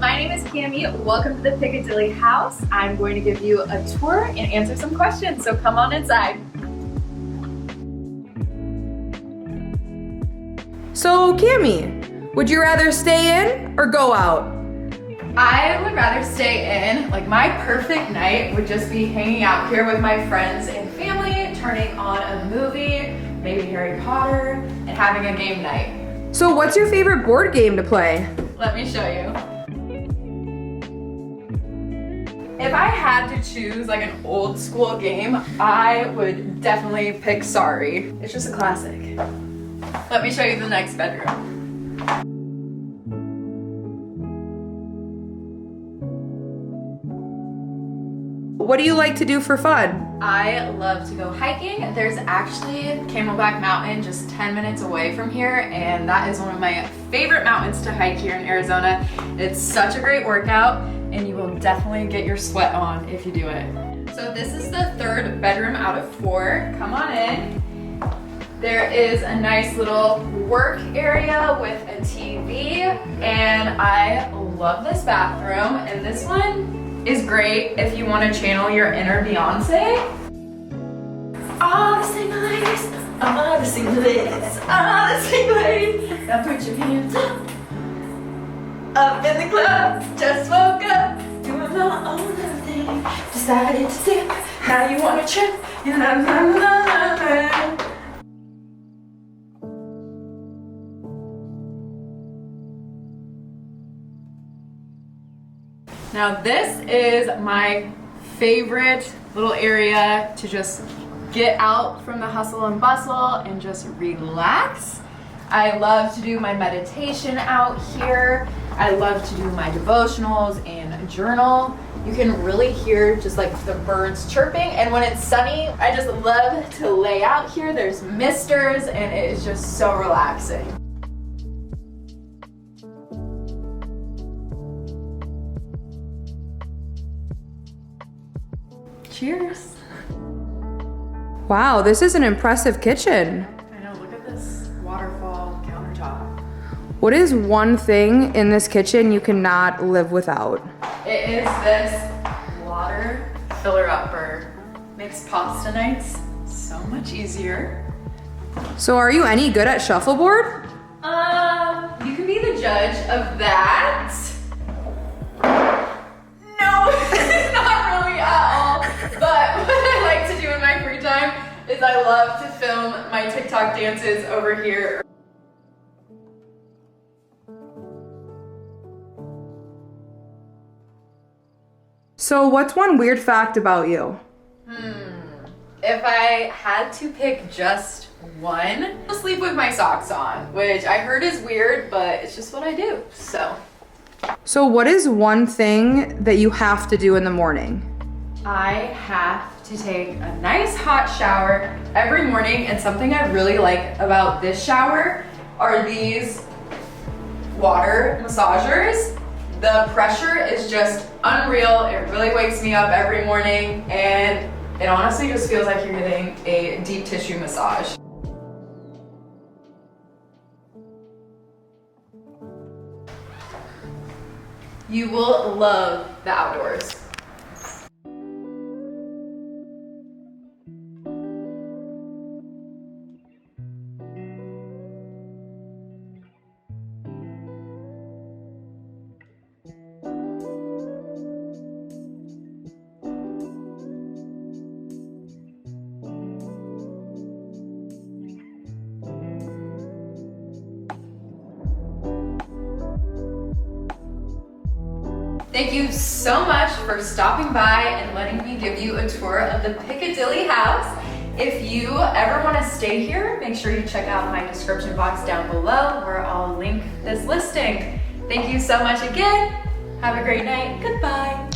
my name is Camille. Welcome to the Piccadilly house. I'm going to give you a tour and answer some questions, so come on inside. So, Camille, would you rather stay in or go out? I would rather stay in. Like, my perfect night would just be hanging out here with my friends and family, turning on a movie, maybe Harry Potter, and having a game night. So what's your favorite board game to play? Let me show you. If I had to choose like an old school game, I would definitely pick Sorry. It's just a classic. Let me show you the next bedroom. What do you like to do for fun? I love to go hiking. There's actually Camelback Mountain just 10 minutes away from here, and that is one of my favorite mountains to hike here in Arizona. It's such a great workout, and you will definitely get your sweat on if you do it. So this is the third bedroom out of 4. Come on in. There is a nice little work area with a TV, and I love this bathroom, and this one is great if you want to channel your inner Beyonce. All the single ladies, all the single ladies, all the single ladies. Now put your hands up in the club. Just woke up, doing my own little thing. Decided to dip, now you want to trip. Now this is my favorite little area to just get out from the hustle and bustle and just relax. I love to do my meditation out here. I love to do my devotionals and journal. You can really hear just like the birds chirping, and when it's sunny, I just love to lay out here. There's misters and it is just so relaxing. Cheers. Wow, this is an impressive kitchen. I know, look at this waterfall countertop. What is one thing in this kitchen you cannot live without? It is this water filler upper. Makes pasta nights so much easier. So are you any good at shuffleboard? You can be the judge of that. No, not really at all. But what I like to do in my free time is I love to film my TikTok dances over here. So what's one weird fact about you? If I had to pick just one, I'll sleep with my socks on, which I heard is weird, but it's just what I do, so. So what is one thing that you have to do in the morning? I have to take a nice hot shower every morning, and something I really like about this shower are these water massagers. The pressure is just unreal. It really wakes me up every morning, and it honestly just feels like you're getting a deep tissue massage. You will love the outdoors. Thank you so much for stopping by and letting me give you a tour of the Piccadilly house. If you ever want to stay here, make sure you check out my description box down below where I'll link this listing. Thank you so much again. Have a great night. Goodbye.